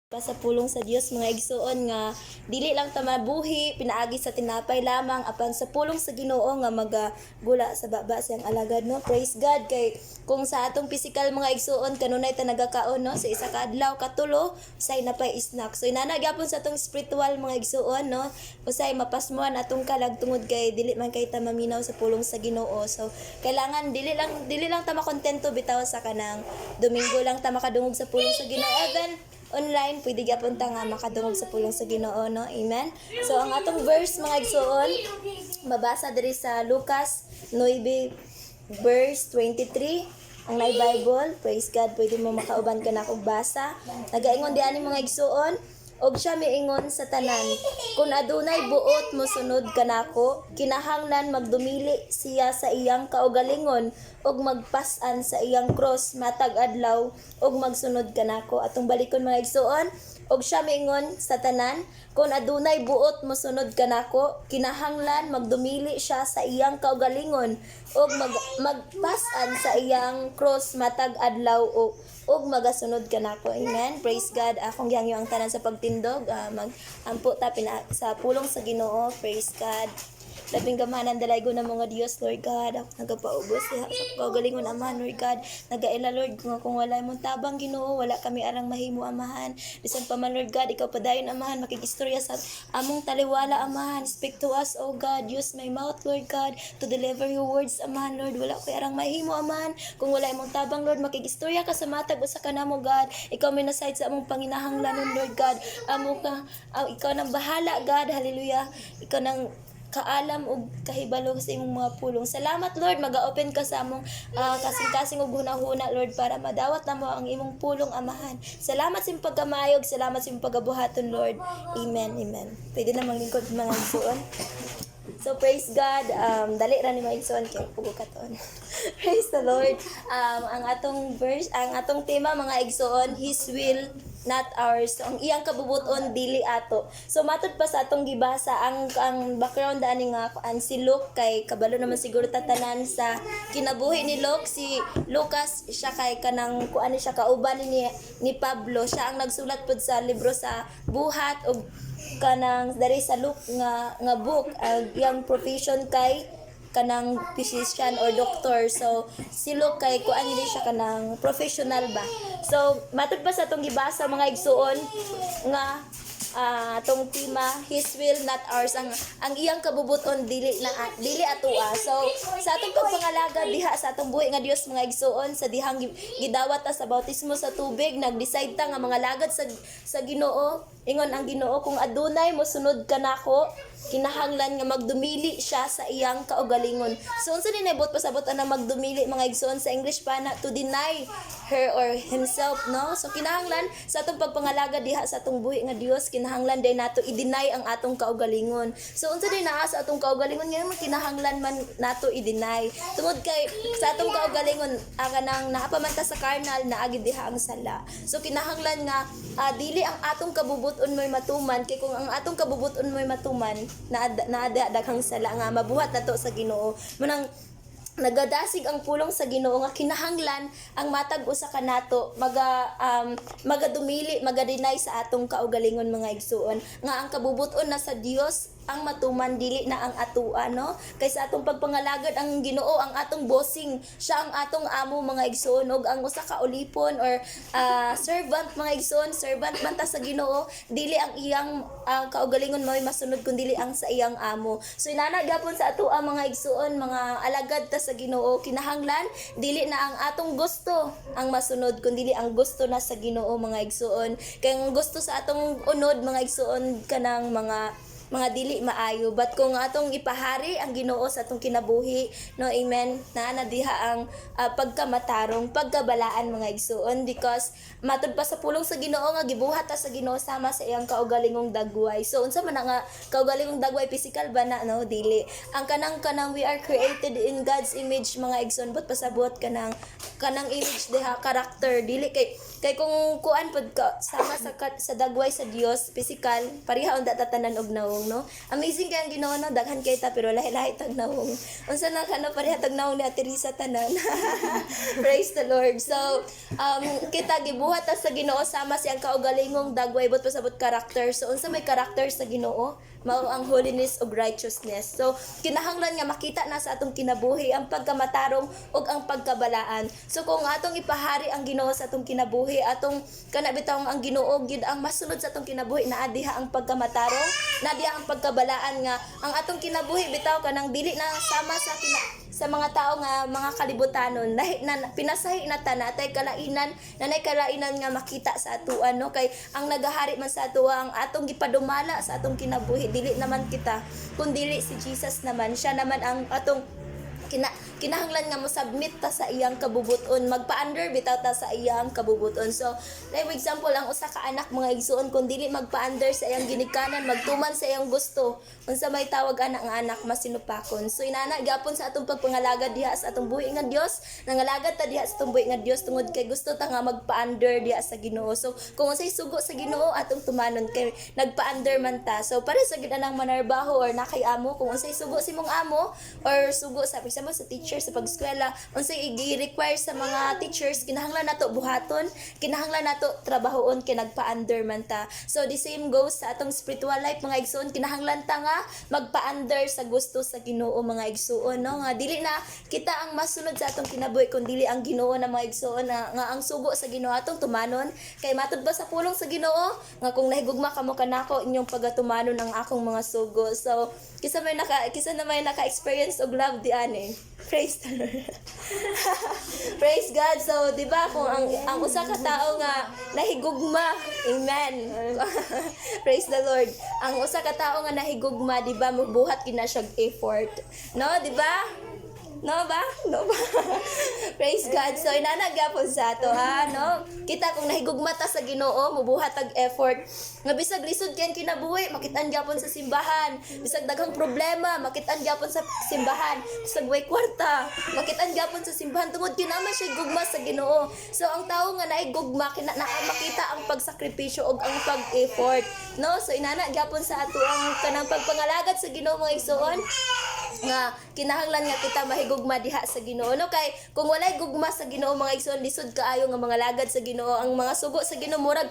Pa sa pulong sa Dios mga igsuon nga dili lang ta mabuhi pinaagi sa tinapay lamang apan sa pulong sa Ginoo nga magagula sa baba siyang alagad no. Praise God kay kung sa atong physical mga igsuon kanunay ta nagakaon no sa isa ka adlaw katulo usay napay snack. So inana gyapon sa atong spiritual mga igsuon no usay mapasmuan atong kalag tungod kay dili man kay ta maminaw sa pulong sa Ginoo. So kailangan dili lang ta makontento bitaw sa kanang Domingo lang ta makadungog sa pulong sa Ginoo. Even online pwede gyapon ta nga makadungog sa pulong sa Ginoo no. Amen. So ang atong verse mga igsuon mabasa diri sa Lucas 9 verse 23 ang Live Bible. Praise God, pwede mo makauban ka na og basa. Nagaingon di ani mga igsuon og siya miingon sa tanan, kung adunay buot mo sunod kanako, kinahanglan magdumili siya sa iyang kaugalingon og magpas-an sa iyang cross matag adlaw og magsunod kanako. Atong balikon mga igsuon, og siya miingon sa tanan, kung adunay buot mo sunod kanako, kinahanglan magdumili siya sa iyang kaugalingon og magpas-an sa iyang cross matag adlaw og magasunod kanako. Amen. Praise God. Akong gihangyo ang tanan sa pagtindog. Mag-ampo ta sa pulong sa Ginoo. Praise God. Labing gamanan dalaygo na mga Dios, Lord God. Ako nagapaubos sa kaugalingon Amahan, Lord God. Nagaila, Lord, kung wala mong tabang Ginoo, wala kami arang mahimo Amahan. Bisan pa man, Lord God, ikaw padayon Amahan, makikistorya sa among taliwala Amahan. Speak to us, O God. Use my mouth, Lord God, to deliver your words Amahan, Lord. Wala ko arang mahimo Amahan. Kung wala mong tabang, Lord, makikistorya ka sa matag usa ka namo, God. Ikaw may naside sa among panginahanglanon, Lord God. Ikaw nang bahala, God. Hallelujah. Ikaw nang kaalam og kahibalo sa imong mga pulong. Salamat Lord, maga-open ka sa among kasing-kasing og hunahuna Lord para madawat namo ang imong pulong Amahan. Salamat sa imong pagkamayog, salamat sa imong pagabuhaton Lord. Amen. Amen. Pwede na manglingkod mga igsuon. So praise God. Dali ra ni mga igsuon kay pugo katon. Praise the Lord. Ang atong tema mga igsuon, His will not ours. So, ang iyang kabubuton dili ato. So matud pa sa atong gibasa ang background ani nga si Luke kay kabalo naman siguro tatanan sa kinabuhi ni Luke. Si Lucas siya kay kanang kuan siya kauban ni Pablo. Siya ang nagsulat pud sa libro sa buhat og kanang dari sa Luke nga book. Iyang profession kay kanang physician or doctor. So si Luke kay kuan ni siya kanang professional ba. So matud pa sa atong gibasa mga igsuon nga atong tema, His will not ours. Ang iyang kabubuton dili atoa. So sa atong pagpangalaga diha sa atong buhi nga Dios mga igsuon, sa dihang gidawat ta sa bautismo sa tubig, nag-decide ta nga mga lagad sa Ginoo. Ingon ang Ginoo, kung adunay mosunod kanako, kinahanglan nga magdumili siya sa iyang kaugalingon. So unsa ni nabot pasabot na magdumili mga igsoon sa English pa na to deny her or himself no. So kinahanglan sa atong pagpangalaga diha sa atong buhi nga Dios, kinahanglan day nato i-deny ang atong kaugalingon. So unsa day naa sa atong kaugalingon nga kinahanglan man nato i-deny. Tungod kay sa atong kaugalingon kanang naapamanta sa carnal naagi diha ang sala. So kinahanglan nga dili ang atong kabubuton mo'y matuman kay kung ang atong kabubuton mo'y matuman naada daghang sala nga mabuhat nato sa Ginoo. Munang nagadasig ang pulong sa Ginoo nga kinahanglan ang matag usa ka nato magadumili magadinay sa atong kaugalingon mga igsuon nga ang kabubuton na sa Dios ang matuman dili na ang atua no. Kaysa atong pagpangalagad ang Ginoo ang atong bossing, siya ang atong amo mga igsoon og ang usa ka ulipon or servant mga igsoon, servant man ta sa Ginoo, dili ang iyang kaugalingon mo'y masunod kun dili ang sa iyang amo. So inana gyapon sa atua mga igsoon, mga alagad ta sa Ginoo, kinahanglan dili na ang atong gusto ang masunod kun dili ang gusto na sa Ginoo mga igsoon. Kay ang gusto sa atong unod mga igsoon kanang mga dili maayo, but kung atong ipahari ang Ginoo sa atong kinabuhi no. Amen. Na diha ang pagkamatarong pagkabalaan mga igsuon, because matud pa sa pulong sa Ginoo nga gibuhat ta sa Ginoo sama sa iyang kaugalingong dagway. So unsa man nga kaugalingong dagway, physical ba na no? Dili. Ang kanang we are created in God's image mga igsuon, but pasabot kanang image diha character, dili kay Kay kung kuan pod ka sama sa dagway sa Dios, physical, pareha unda tatanan og nawong, no? Amazing kay ang Ginoo, no? Daghan kay ta pero lahi-lahi tag nawong. Unsa na kano pareha tag nawong ni Ate Risa tanan. Praise the Lord. So, kita gibuhat ta sa Ginoo sama siyang kaugalingong dagway but pasabot karakter. So, unsa may karakter sa Ginoo? Mao ang holiness ug righteousness. So, kinahanglan nga makita na sa atong kinabuhi ang pagkamatarong ug ang pagkabalaan. So, kung atong ipahari ang Ginoo sa atong kinabuhi, atong kanabitaw ang Ginoo gyud ang masunod sa atong kinabuhi, naa diha ang pagkamatarong, naa diha ang pagkabalaan nga ang atong kinabuhi bitaw kanang dili na sama sa mga tao nga mga kalibutanon na pinasahi na ta natay kalainan nanay kalainan nga makita sa atuan, no? Kay ang nagahari man sa atuwa ang atong gipadumala sa atong kinabuhi dili naman kita kun dili si Jesus naman, siya naman ang atong kinahanglan nga mo submit ta sa iyang kabubuton, magpa-under bitaw ta sa iyang kabubuton. So, like example, ang usa ka anak mga igsuon kung dili magpa-under sa iyang ginikanan, magtuman sa iyang gusto, unsa may tawag anak nga anak masinupakon. So, inana gyapon sa atong pagpangalagad diha sa atong buhi nga Dios, nangalagad ta diha sa atong buhi nga Dios tungod kay gusto ta nga magpa-under diha sa Ginoo. So, kung unsay sugo sa Ginoo atong tumanon kay nagpa-under man ta. So, para sa gid anang manarbaho or nakay amo, kung unsay sugo si mong amo or sugo sa example sa teacher sa pag-eskwela, unsay i-require sa mga teachers, kinahanglan nato buhaton, kinahanglan nato trabahoon kay nagpa-under man ta. So the same goes sa atong spiritual life mga igsoon, kinahanglan ta nga magpa-under sa gusto sa Ginoo mga igsoon, no? Nga dili na kita ang masunod sa atong kinabuhi kun dili ang Ginoo na mga igsoon nga ang sugo sa Ginoo atong tumanon. Kay matud ba sa pulong sa Ginoo nga kung nahigugma kamo kanako inyong pagatumanon ang akong mga sugo. So kisa na may naka-experience og love di ani. Praise the Lord. Praise God. So, di ba, kung ang usa ka tao nga nahigugma, amen. Praise the Lord. Ang usa ka tao nga nahigugma, di ba, mubuhat kina siya effort. No, di ba? No ba? No ba? Praise God. So, inanagyapon sa ato, ha? No? Kita kung nahigugma ta sa Ginoo, mubuhat tag effort. Nga bisag lisod kayang kinabuhi, makitaan gyapon sa simbahan. Bisag daghang problema, makitaan gyapon sa simbahan. Bisag way kwarta, makitaan gyapon sa simbahan tungod kinama siya gugma sa Ginoo. So, ang tao nga naay gugma, makita ang pagsakripisyo og ang pag-effort. No? So, inanagyapon sa ato ang kanang pagpangalagad sa Ginoo mga igsoon nga kinahanglan nga kita mahigugma diha sa Ginoo, no? Kay kung walay gugma sa Ginoo mga igsoon, lisod kaayo nga mga lagad sa Ginoo, ang mga sugo sa Ginoo murag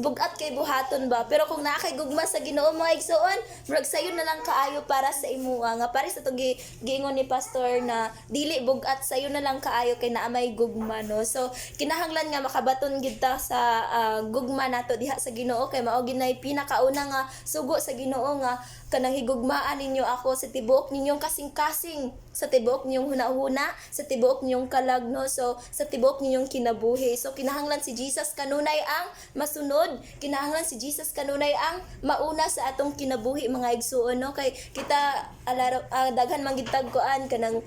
bugat kay buhaton ba, pero kung naa kay gugma sa Ginoo mga igsoon, murag sayon na lang kaayo para sa imuha nga pares sa tong giingon ni pastor na dili bugat, sayon na lang kaayo kay naa may gugma, no? So kinahanglan nga makabaton gid ta sa gugma nato diha sa Ginoo kay mao ginay pinakauna nga sugo sa Ginoo nga kanang higugmaan ninyo ako sa tibuok ninyong kasing-kasing, sa tibuok ninyong huna-huna, sa tibuok ninyong kalagno, so sa tibuok ninyong kinabuhi. So kinahanglan si Jesus kanunay ang masunod, kinahanglan si Jesus kanunay ang mauna sa atong kinabuhi mga igsuon, no? Kay kita daghan man gid tagkuan kanang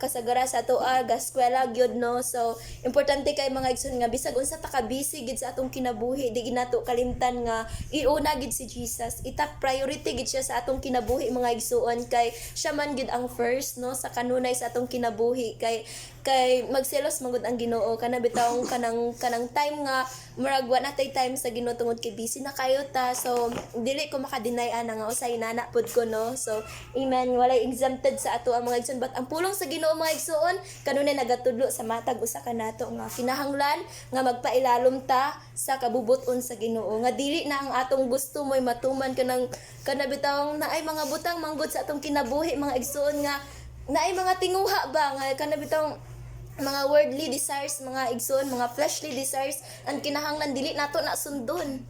kasagara sa ato gaskwela gyud, no? So importante kay mga igsuon nga bisag unsa ta ka busy gid sa atong kinabuhi, di ginato kalimtan nga iuna gid si Jesus, itap priority gid siya sa atong kinabuhi mga igsuon, kay siya man gid ang first, no, sa kanunay sa atong kinabuhi. Kay magselos magud ang Ginoo kana bitawng kanang time nga murag wa natay time sa Ginoo tungod kay busy na kayo ta. So dili ko makadeny ana nga usay nana pud ko, no? So amen, walay exempted sa ato ang mga igsoon, but ang pulong sa Ginoo mga igsoon kanunay nagatudlo sa matag usa ka nato nga kinahanglan nga magpailalom ta sa kabubuton sa Ginoo, nga dili na ang atong gusto mo'y matuman kanang kanabitawng naay mga butang manggod sa atong kinabuhi mga igsoon, nga naay mga tinguha ba nga kanabitawng mga worldly desires mga igsoon, mga fleshly desires, ang kinahanglan dili nato na sundon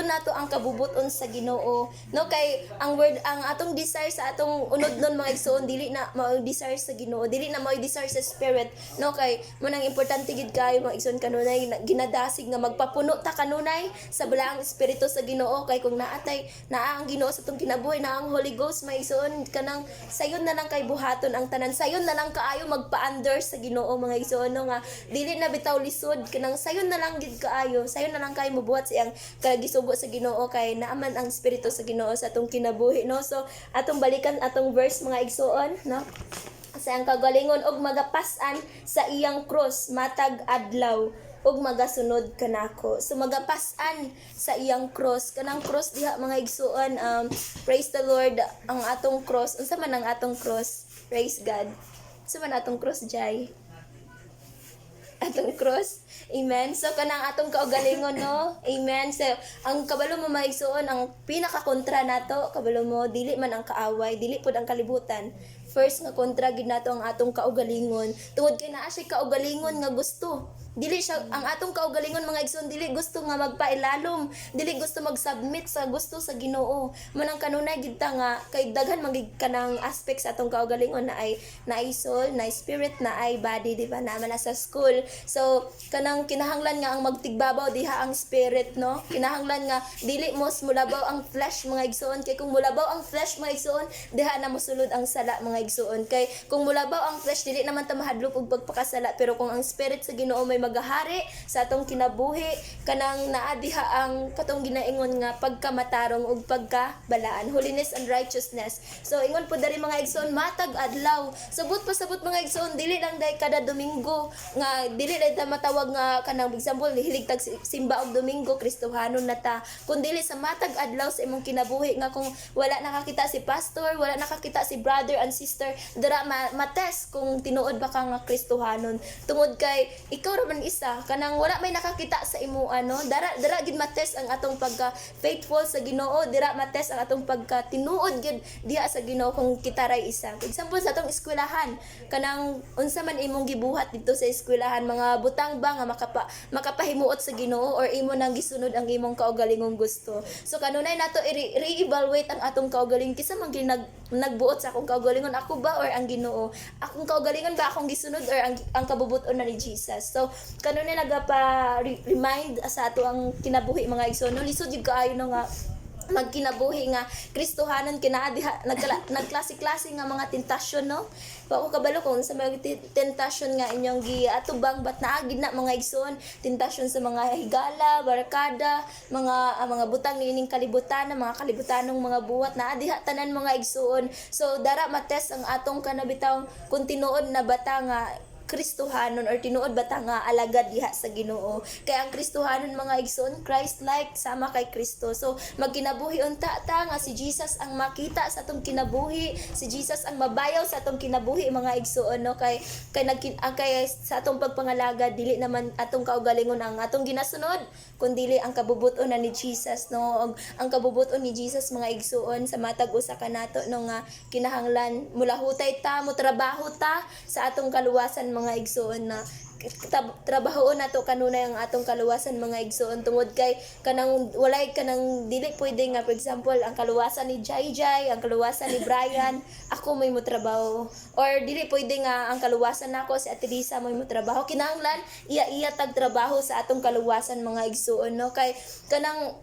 nato ang kabubuton sa Ginoo, no? Kay ang atong desire sa atong unod nun mga igsoon dili na mao desire sa Ginoo, dili na mao desire sa spirit, no? Kay mo nang importante gid kayo mga igsoon kanunay ginadasig nga magpapuno ta kanunay sa balaang espiritu sa Ginoo. Kay kung naa ang Ginoo sa atong kinabuhi, na ang Holy Ghost mga igsoon, kanang sayon na lang kay buhaton ang tanan, sayon na lang kaayo magpa-under sa Ginoo mga igsoon, no? Nga dili na bitaw lisod, kanang sayon na lang gid kaayo, sayon na lang kay mobuhat siyang gisugo sa Ginoo, kay naaman ang espiritu sa Ginoo sa atong kinabuhi, no? So atong balikan atong verse mga igsoon, no? Sa ang kagalingon og magapas-an sa iyang cross matag adlaw. ug magasunod kanako. So magapasan sa iyang cross. Kanang cross diha mga igsuon, praise the Lord, ang atong cross. Unsa man ang atong cross? Praise God. Unsa man atong cross, Jai? Atong cross. Amen. So kanang atong kaugalingon, no? Amen. So ang kabalo mo maigsuon, ang pinaka kontra nato, kabalo mo dili man ang kaaway, dili pud ang kalibutan. First nga kontra gid nato ang atong kaugalingon. Tungod kay naa siya kaugalingon nga gusto. Dili siya ang atong kaugalingon mga igsoon, dili gusto nga magpailalom, dili gusto mag-submit sa gusto sa Ginoo. Manang kanunay gid ta nga kay daghan man gid kanang aspect sa atong kaugalingon na ay soul, na spirit, na ay body, di ba? Naman na sa school. So kanang kinahanglan nga ang magtigbabaw diha ang spirit, no? Kinahanglan nga dili mo mulabaw ang flesh mga igsoon, kay kung mulabaw ang flesh mga igsoon, diha na mosulod ang sala mga igsoon. Kay kung mulabaw ang flesh, dili naman ta mahadlok og pagpakasala, pero kung ang spirit sa Ginoo may magahari sa atong kinabuhi, kanang naa diha ang katong ginaingon nga pagkamatarong ug pagkabalaan, holiness and righteousness. So ingon po dari mga igsoon, matag adlaw. Sabot pasabot mga igsoon, dili lang day kada Domingo nga dili day ta matawag nga kanang example hilig tag simba og Domingo Kristohanon na ta, kun dili sa matag adlaw sa imong kinabuhi nga kung wala nakakita si pastor, wala nakakita si brother and sister, dira matest kung tinuod ba ka nga Kristohanon. Tungod kay ikaw ra man isa kanang wala may nakakita sa imo dara gid matest ang atong pagka faithful sa Ginoo, dira matest ang atong pagka tinuod gid diha sa Ginoo kung kita ray isa. For example sa atong eskwelahan, kanang unsa man imong gibuhat dito sa eskwelahan, mga butang ba nga makapahimuot sa Ginoo or imo nang gisunod ang imong kaugalingong gusto. So kanunay nato i-reevaluate ang atong kaugaling, kisa man nagbuot sa akong kaugalingon, ako ba or ang Ginoo? Akong kaugalingon ba akong gisunod or ang kabubuton na ni Jesus? So kanunay remind sa ato ang kinabuhi mga igsoon, no? Lisod jud kaayo no nga magkinabuhi nga Kristohanon kinaadiha nagklase-klase nga mga tentasyon, no? Wa ko kabalo kung sa mga tentasyon nga inyong giatubang, bat naagid na mga igsoon, tentasyon sa mga higala, barkada, mga butang niining kalibutan, mga kalibutanong mga buhat na diha tanan mga igsoon. So dara mates ang atong kanabitaw kung tinuod na bata nga Kristohanon or tinuod bata nga alagad diha sa Ginoo. Kay ang Kristohanon mga igsoon, Christ-like sama kay Kristo. So magkinabuhi unta ta nga si Jesus ang makita sa atong kinabuhi, si Jesus ang mabayaw sa atong kinabuhi mga igsoon, no? Kay sa atong pagpangalagad dili naman atong kaugalingon ang atong ginasunod, kundi ang kabubuton na ni Jesus, no? Og ang kabubuton ni Jesus mga igsoon sa matag usa kanato no nga kinahanglan mulahutay ta, mo trabaho ta sa atong kaluwasan mga igsoon, na trabahoon nato kanunay ang atong kaluwasan mga igsoon. Tungod kay kanang walay kanang dili pwede nga for example ang kaluwasan ni Jai, ang kaluwasan ni Brian ako may mo trabaho, or dili pwede nga ang kaluwasan nako si Ate Lisa may mo trabaho. Kinahanglan iya tag trabaho sa atong kaluwasan mga igsoon, no? Kay kanang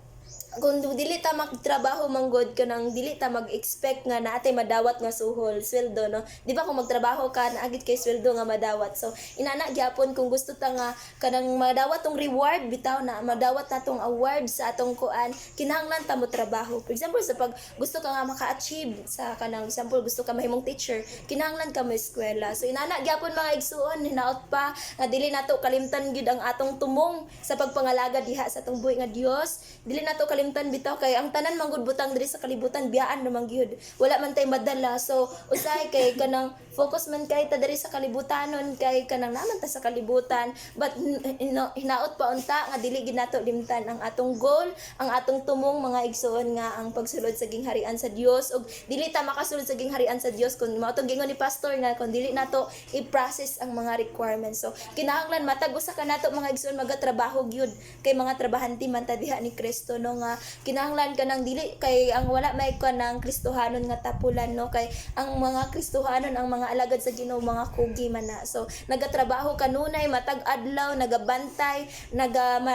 kung dili ta magtrabaho manggod kanang dili ta mag-expect nga naatay madawat nga suhol, sweldo, no? Di ba kung magtrabaho ka naagit kay sweldo nga madawat. So inana gyapon kung gusto ta nga kanang madawat tong reward bitaw na madawat natong award sa atong kuan, kinahanglan ta mo trabaho. For example sa pag gusto ka nga maka-achieve sa kanang example gusto ka mahimong teacher, kinahanglan ka mo eskwela. So inana gyapon mga igsuon, hinaot pa nga dili nato kalimtan gyud ang atong tumong sa pagpangalaga diha sa atong buhi nga Dios. Dili nato kalimtan bitaw kay ang tanan manggod butang diri sa kalibutan biyaan naman gyud, wala man tay madala. So usay kay kanang focus man kay ta diri sa kalibutanon, kay kanang naman ta sa kalibutan, but hinaot pa unta nga dili gid nato limtan ang atong goal, ang atong tumong mga igsoon nga ang pagsulod sa gingharian sa Dios. Og dili ta makasulod sa gingharian sa Dios kung mao tong gingon ni pastor nga kung dili nato i-process ang mga requirements. So kinahanglan matag usa ka nato mga igsoon magatrabaho gyud, kay mga trabahante man ta diha ni Kristo, no? Nga kinahanglan ka nang dili kay ang wala may ka ng Kristohanon nga tapulan, no? Kay ang mga Kristohanon ang mga alagad sa Ginoo mga kugi man na. So nagatrabaho kanunay matag adlaw, nagabantay,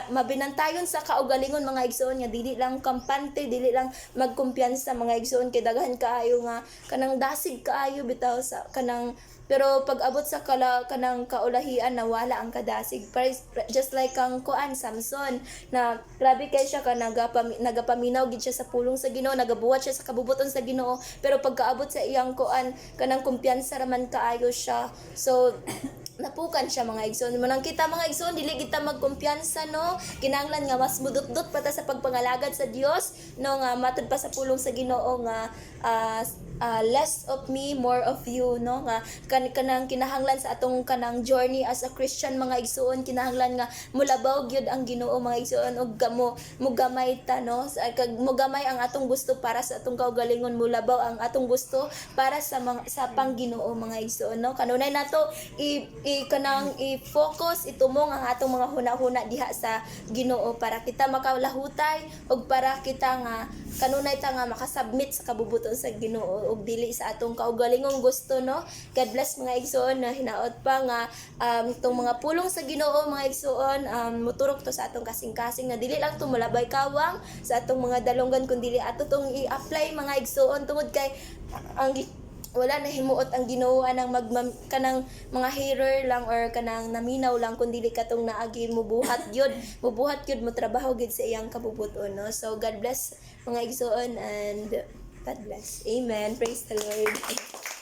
mabinantayon sa kaugalingon mga igsoon nga dili lang kampante, dili lang magkumpiyansa mga igsoon, kay daghan kaayo nga kanang dasig kaayo bitaw sa kanang, pero pag abot sa kanang kaulahian na wala ang kadasig. Just like ang kuan Samson na grabe kay siya ka nagapaminaw gid siya sa pulong sa Ginoo, nagabuhat siya sa kabubuton sa Ginoo, pero pagkaabot sa iyang kuan kanang kumpiyansa raman kaayo siya. So napukan siya mga igsoon. Manang kita mga igsoon, dili kita magkumpiyansa no. Kinahanglan nga mas mudot-dot pa ta sa pagpangalagad sa Dios no, nga matud pa sa pulong sa Ginoo nga less of me, more of you no, nga kanang kinahanglan sa atong kanang journey as a Christian mga igsoon, kinahanglan nga mulabaw gyud ang Ginoo mga igsoon, og mugamay ta no, kag mugamay ang atong gusto para sa atong kaugalingon, mulabaw ang atong gusto para sa pangginoo mga igsoon no. Kanunay nato kanang i-focus, itumong ang atong mga hunahuna diha sa Ginoo para kita makalahutay og para kita nga kanunay ta nga makasubmit sa kabubuton sa Ginoo og dili sa atong kaugalingong gusto no. God bless mga igsoon na hinaot pa nga itong mga pulong sa Ginoo mga igsoon, muturok to sa atong kasing-kasing na dili lang to mulabay kawang sa atong mga dalonggan kundi ato tong i-apply mga igsoon tungod kay ang wala na himuot ang Ginoo anang kanang mga hearer lang or kanang naminaw lang kundi katong naagi mubuhat gyud mo trabaho gyud sa iyang kabubuton no. So God bless mga igsoon and God bless. Amen. Praise the Lord.